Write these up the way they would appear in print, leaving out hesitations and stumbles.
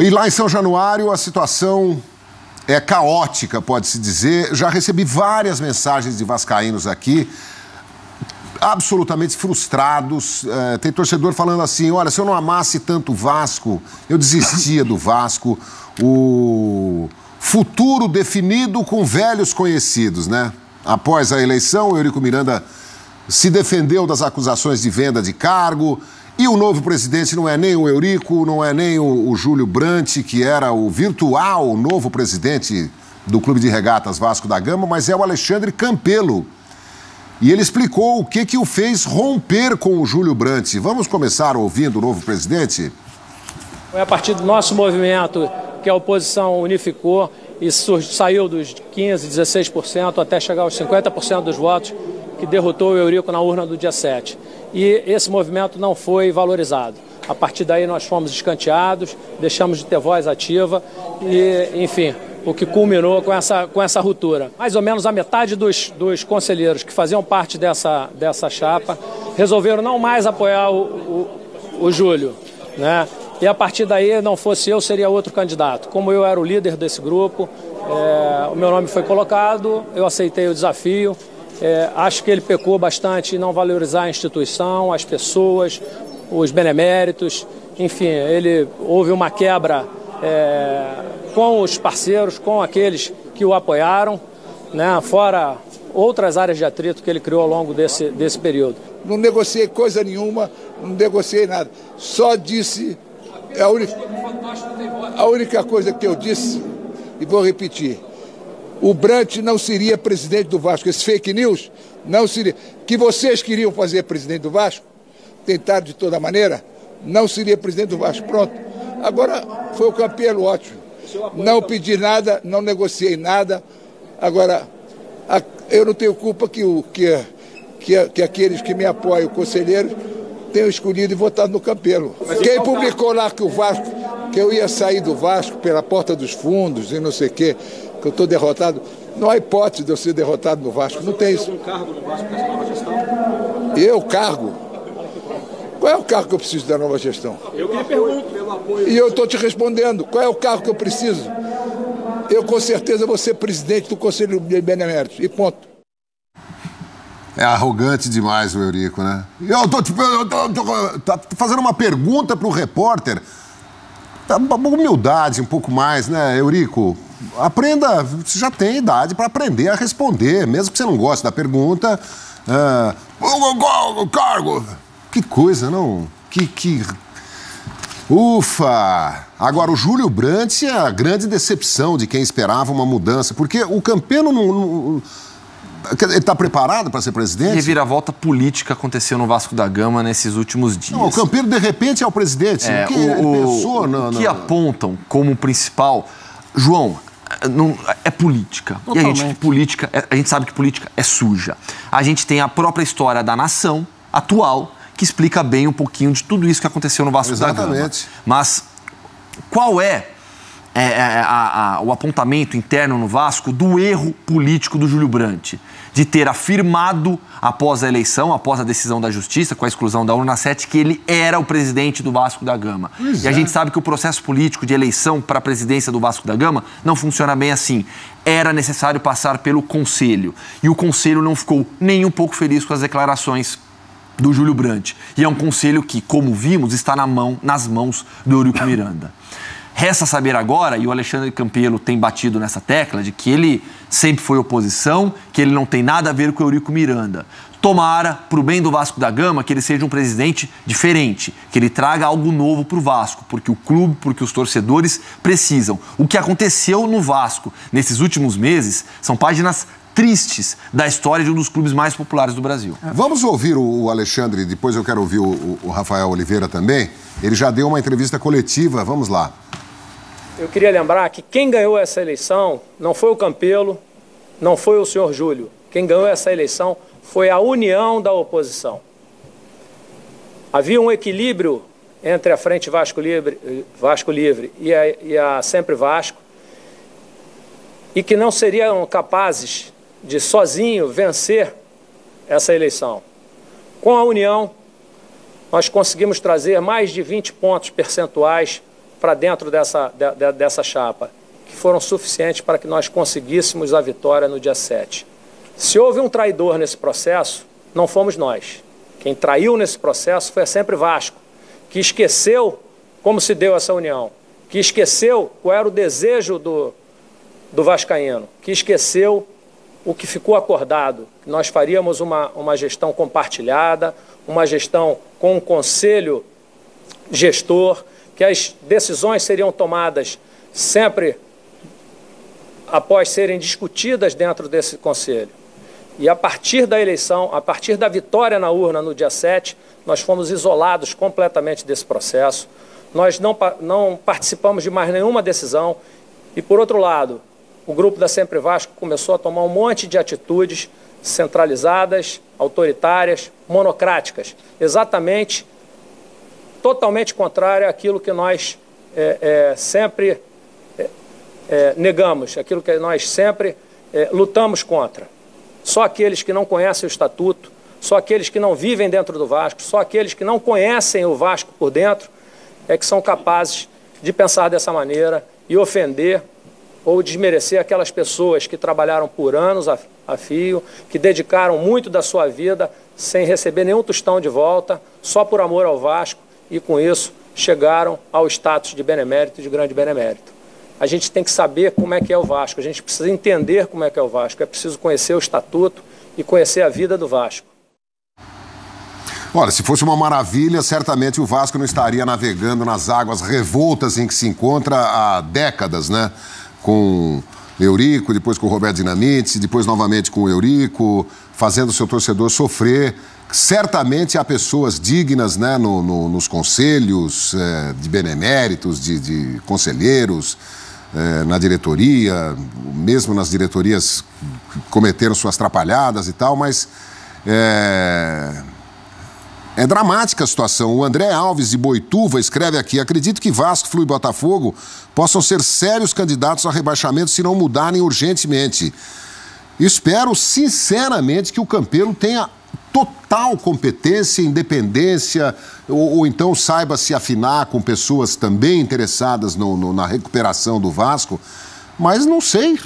E lá em São Januário a situação é caótica, pode-se dizer. Já recebi várias mensagens de vascaínos aqui, absolutamente frustrados. Tem torcedor falando assim, olha, se eu não amasse tanto o Vasco, eu desistia do Vasco. O futuro definido com velhos conhecidos, né? Após a eleição, o Eurico Miranda se defendeu das acusações de venda de cargo. E o novo presidente não é nem o Eurico, não é nem o Júlio Brandt, que era o virtual novo presidente do Clube de Regatas Vasco da Gama, mas é o Alexandre Campelo. E ele explicou o que o fez romper com o Júlio Brandt. Vamos começar ouvindo o novo presidente? Foi a partir do nosso movimento que a oposição unificou e saiu dos 15%, 16% até chegar aos 50% dos votos, que derrotou o Eurico na urna do dia 7. E esse movimento não foi valorizado. A partir daí nós fomos escanteados, deixamos de ter voz ativa e, enfim, o que culminou com essa ruptura. Mais ou menos a metade dos conselheiros que faziam parte dessa chapa resolveram não mais apoiar o Júlio, né? E a partir daí, não fosse eu, seria outro candidato. Como eu era o líder desse grupo, o meu nome foi colocado, eu aceitei o desafio. Acho que ele pecou bastante em não valorizar a instituição, as pessoas, os beneméritos. Enfim, houve uma quebra com os parceiros, com aqueles que o apoiaram, né, fora outras áreas de atrito que ele criou ao longo desse período. Não negociei coisa nenhuma, não negociei nada. Só disse, a única coisa que eu disse, e vou repetir, o Brandt não seria presidente do Vasco. Esse fake news não seria. Que vocês queriam fazer presidente do Vasco, tentaram de toda maneira, não seria presidente do Vasco. Pronto. Agora foi o Campelo, ótimo. Não pedi nada, não negociei nada. Agora, eu não tenho culpa que aqueles que me apoiam, conselheiros, tenham escolhido e votado no Campelo. Quem publicou lá que o Vasco, que eu ia sair do Vasco pela porta dos fundos e não sei o quê, que eu estou derrotado, não há hipótese de eu ser derrotado no Vasco, não tem isso. Tem algum cargo no Vasco nessa nova gestão? Eu, cargo? Qual é o cargo que eu preciso da nova gestão? Eu que lhe pergunto pelo apoio. E eu estou te respondendo, qual é o cargo que eu preciso? Eu com certeza vou ser presidente do Conselho de Beneméritos, e ponto. É arrogante demais o Eurico, né? Eu tô fazendo uma pergunta pro repórter. Humildade um pouco mais, né, Eurico? Aprenda, você já tem idade para aprender a responder, mesmo que você não goste da pergunta. O cargo! Que coisa, não? Ufa! Agora, o Júlio Brandt é a grande decepção de quem esperava uma mudança, porque o Campelo não ele está preparado para ser presidente? Reviravolta política aconteceu no Vasco da Gama nesses últimos dias. Não, o Campelo, de repente, é o presidente. O que ele pensou? O que apontam como principal... João, é política. Totalmente. E a gente sabe que política é suja. A gente tem a própria história da nação atual, que explica bem um pouquinho de tudo isso que aconteceu no Vasco da Gama. Exatamente. Mas qual é o apontamento interno no Vasco do erro político do Júlio Brandt? De ter afirmado, após a eleição, após a decisão da Justiça, com a exclusão da urna 7, que ele era o presidente do Vasco da Gama. E a gente sabe que o processo político de eleição para a presidência do Vasco da Gama não funciona bem assim. Era necessário passar pelo Conselho. E o Conselho não ficou nem um pouco feliz com as declarações do Júlio Brandt. E é um conselho que, como vimos, está nas mãos do Eurico Miranda. Resta saber agora, e o Alexandre Campelo tem batido nessa tecla, de que ele sempre foi oposição, que ele não tem nada a ver com o Eurico Miranda. Tomara, pro bem do Vasco da Gama, que ele seja um presidente diferente, que ele traga algo novo pro Vasco, porque o clube, porque os torcedores precisam. O que aconteceu no Vasco nesses últimos meses são páginas tristes da história de um dos clubes mais populares do Brasil. Vamos ouvir o Alexandre, depois eu quero ouvir o Rafael Oliveira também. Ele já deu uma entrevista coletiva, vamos lá. Eu queria lembrar que quem ganhou essa eleição não foi o Campelo, não foi o senhor Júlio. Quem ganhou essa eleição foi a união da oposição. Havia um equilíbrio entre a Frente Vasco Livre e a Sempre Vasco, e que não seriam capazes de sozinho vencer essa eleição. Com a união, nós conseguimos trazer mais de 20 pontos percentuais para dentro dessa chapa, que foram suficientes para que nós conseguíssemos a vitória no dia 7. Se houve um traidor nesse processo, não fomos nós. Quem traiu nesse processo foi sempre Vasco, que esqueceu como se deu essa união, que esqueceu qual era o desejo do vascaíno, que esqueceu o que ficou acordado, que nós faríamos uma gestão compartilhada, uma gestão com um conselho gestor, que as decisões seriam tomadas sempre após serem discutidas dentro desse conselho. E a partir da eleição, a partir da vitória na urna no dia 7, nós fomos isolados completamente desse processo. Nós não participamos de mais nenhuma decisão. E, por outro lado, o grupo da Sempre Vasco começou a tomar um monte de atitudes centralizadas, autoritárias, monocráticas, exatamente, totalmente contrária àquilo que nós sempre negamos, aquilo que nós sempre lutamos contra. Só aqueles que não conhecem o estatuto, só aqueles que não vivem dentro do Vasco, só aqueles que não conhecem o Vasco por dentro é que são capazes de pensar dessa maneira e ofender ou desmerecer aquelas pessoas que trabalharam por anos a fio, que dedicaram muito da sua vida sem receber nenhum tostão de volta, só por amor ao Vasco, e com isso chegaram ao status de benemérito e de grande benemérito. A gente tem que saber como é que é o Vasco, a gente precisa entender como é que é o Vasco, é preciso conhecer o estatuto e conhecer a vida do Vasco. Olha, se fosse uma maravilha, certamente o Vasco não estaria navegando nas águas revoltas em que se encontra há décadas, né? Com Eurico, depois com o Roberto Dinamite, depois novamente com o Eurico, fazendo o seu torcedor sofrer. Certamente há pessoas dignas, né, nos conselhos de beneméritos, de conselheiros, na diretoria, mesmo nas diretorias cometeram suas atrapalhadas e tal, mas é dramática a situação. O André Alves de Boituva escreve aqui: acredito que Vasco, Flu e Botafogo possam ser sérios candidatos a rebaixamento se não mudarem urgentemente. Espero sinceramente que o Campelo tenha total competência, independência, ou então saiba se afinar com pessoas também interessadas na recuperação do Vasco, mas não sei,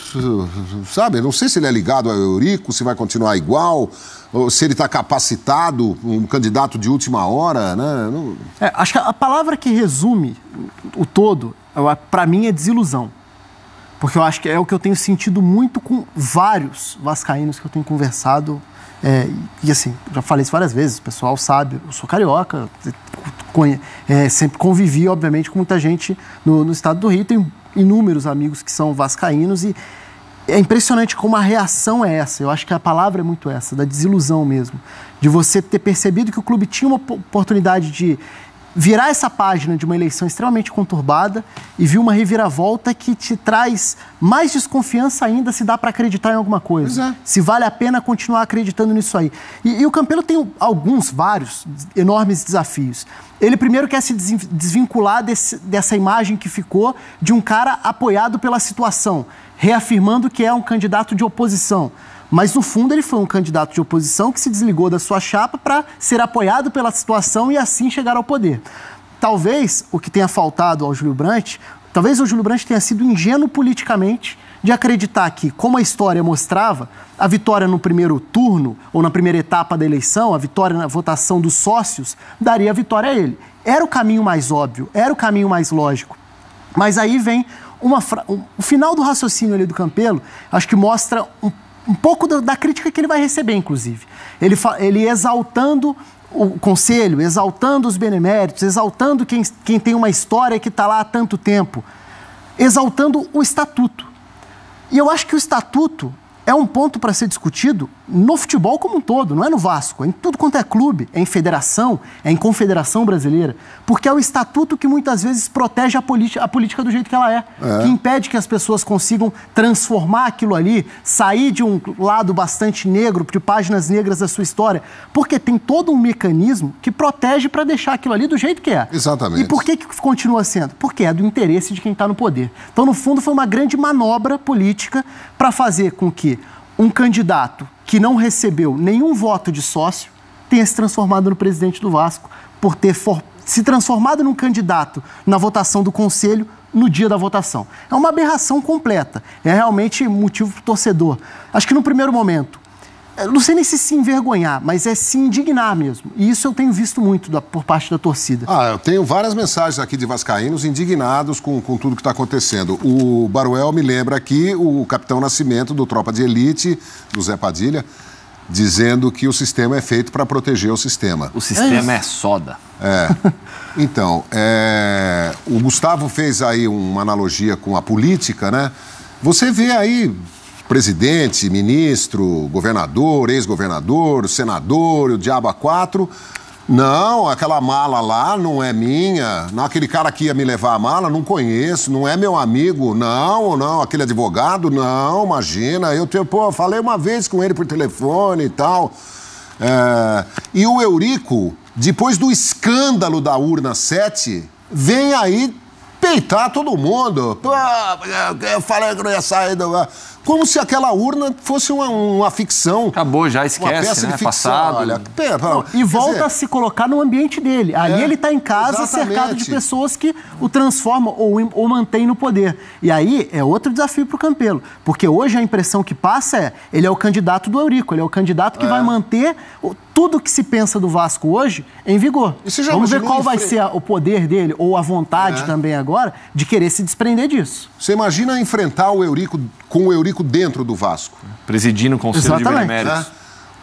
sabe? Não sei se ele é ligado ao Eurico, se vai continuar igual, ou se ele está capacitado, um candidato de última hora, né? Não... acho que a palavra que resume o todo, para mim, é desilusão. Porque eu acho que é o que eu tenho sentido muito com vários vascaínos que eu tenho conversado. E assim, já falei isso várias vezes, o pessoal sabe, eu sou carioca, sempre convivi, obviamente, com muita gente no estado do Rio, tenho inúmeros amigos que são vascaínos e é impressionante como a reação é essa. Eu acho que a palavra é muito essa, da desilusão mesmo, de você ter percebido que o clube tinha uma oportunidade de virar essa página de uma eleição extremamente conturbada e viu uma reviravolta que te traz mais desconfiança ainda se dá para acreditar em alguma coisa. Se vale a pena continuar acreditando nisso aí. E o Campelo tem vários enormes desafios. Ele primeiro quer se desvincular dessa imagem que ficou de um cara apoiado pela situação, reafirmando que é um candidato de oposição. Mas, no fundo, ele foi um candidato de oposição que se desligou da sua chapa para ser apoiado pela situação e, assim, chegar ao poder. Talvez o que tenha faltado ao Júlio Brandt, talvez o Júlio Brandt tenha sido ingênuo politicamente de acreditar que, como a história mostrava, a vitória no primeiro turno ou na primeira etapa da eleição, a vitória na votação dos sócios, daria a vitória a ele. Era o caminho mais óbvio, era o caminho mais lógico. Mas aí vem o final do raciocínio ali do Campelo, acho que mostra um pouco da crítica que ele vai receber, inclusive. Ele exaltando o conselho, exaltando os beneméritos, exaltando quem tem uma história que está lá há tanto tempo, exaltando o estatuto. E eu acho que o estatuto é um ponto para ser discutido no futebol como um todo, não é no Vasco, é em tudo quanto é clube, é em federação, é em confederação brasileira, porque é o estatuto que muitas vezes protege a política do jeito que ela é, que impede que as pessoas consigam transformar aquilo ali, sair de um lado bastante negro, de páginas negras da sua história, porque tem todo um mecanismo que protege para deixar aquilo ali do jeito que é. Exatamente. E por que continua sendo? Porque é do interesse de quem está no poder. Então, no fundo, foi uma grande manobra política para fazer com que um candidato que não recebeu nenhum voto de sócio tenha se transformado no presidente do Vasco por ter se transformado num candidato na votação do Conselho no dia da votação. É uma aberração completa. É realmente motivo para o torcedor. Acho que no primeiro momento, não sei nem se envergonhar, mas é se indignar mesmo. E isso eu tenho visto muito por parte da torcida. Eu tenho várias mensagens aqui de vascaínos indignados com tudo que está acontecendo. O Baruel me lembra aqui o Capitão Nascimento, do Tropa de Elite, do Zé Padilha, dizendo que o sistema é feito para proteger o sistema. O sistema é soda. Então, o Gustavo fez aí uma analogia com a política, né? Você vê aí presidente, ministro, governador, ex-governador, senador, o diabo a quatro. Não, aquela mala lá não é minha. Não, aquele cara que ia me levar a mala, não conheço, não é meu amigo. Não, aquele advogado, não, imagina. Eu falei uma vez com ele por telefone e tal. E o Eurico, depois do escândalo da urna 7, vem aí peitar todo mundo. Eu falei que não ia sair do... Como se aquela urna fosse uma ficção. Acabou, já esquece, uma peça de ficção. Passado. Olha, e volta a se colocar no ambiente dele. Ali ele está em casa, exatamente, cercado de pessoas que o transformam ou mantêm no poder. E aí é outro desafio para o Campelo. Porque hoje a impressão que passa ele é o candidato do Eurico, ele é o candidato que vai manter tudo que se pensa do Vasco hoje em vigor. Vamos ver qual vai ser o poder dele, ou a vontade também agora, de querer se desprender disso. Você imagina enfrentar o Eurico com o Eurico dentro do Vasco. Presidindo o Conselho de Beneméritos.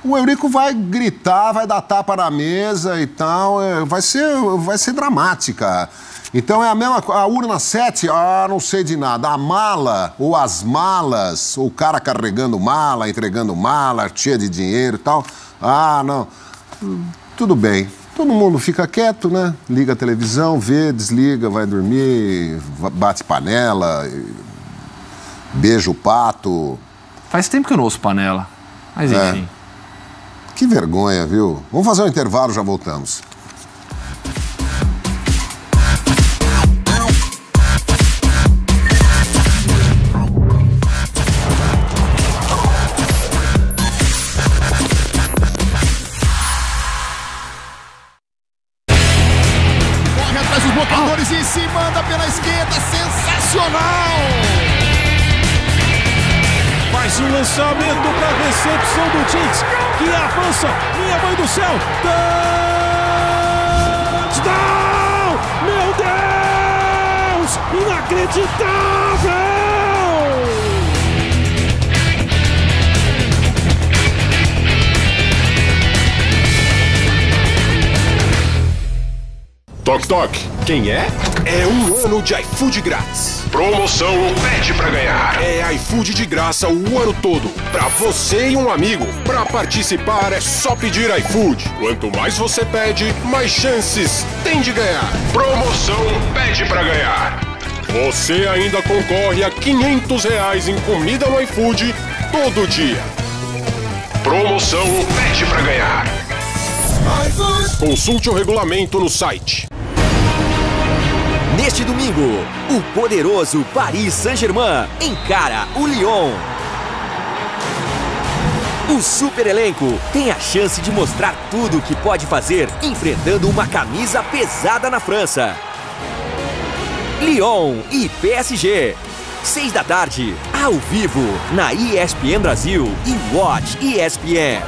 O Eurico vai gritar, vai dar tapa na mesa e tal. Vai ser dramática. Então é a mesma coisa. A urna 7, não sei de nada. A mala, ou as malas, ou o cara carregando mala, entregando mala, cheia de dinheiro e tal. Não. Tudo bem. Todo mundo fica quieto, né? Liga a televisão, vê, desliga, vai dormir, bate panela, beija o pato. Faz tempo que eu não ouço panela. Mas enfim. Que vergonha, viu? Vamos fazer um intervalo, já voltamos. E se manda pela esquerda, sensacional! Mais um lançamento para a recepção do Tite, que avança, minha mãe do céu! Touchdown! Meu Deus! Inacreditável! Toque, toque. Quem é? É um ano de iFood grátis. Promoção Pede Pra Ganhar. É iFood de graça o ano todo. Pra você e um amigo. Pra participar é só pedir iFood. Quanto mais você pede, mais chances tem de ganhar. Promoção Pede Pra Ganhar. Você ainda concorre a R$500 em comida no iFood todo dia. Promoção Pede Pra Ganhar. Consulte o regulamento no site. Neste domingo, o poderoso Paris Saint-Germain encara o Lyon. O super elenco tem a chance de mostrar tudo o que pode fazer enfrentando uma camisa pesada na França. Lyon e PSG, 6 da tarde, ao vivo, na ESPN Brasil e Watch ESPN.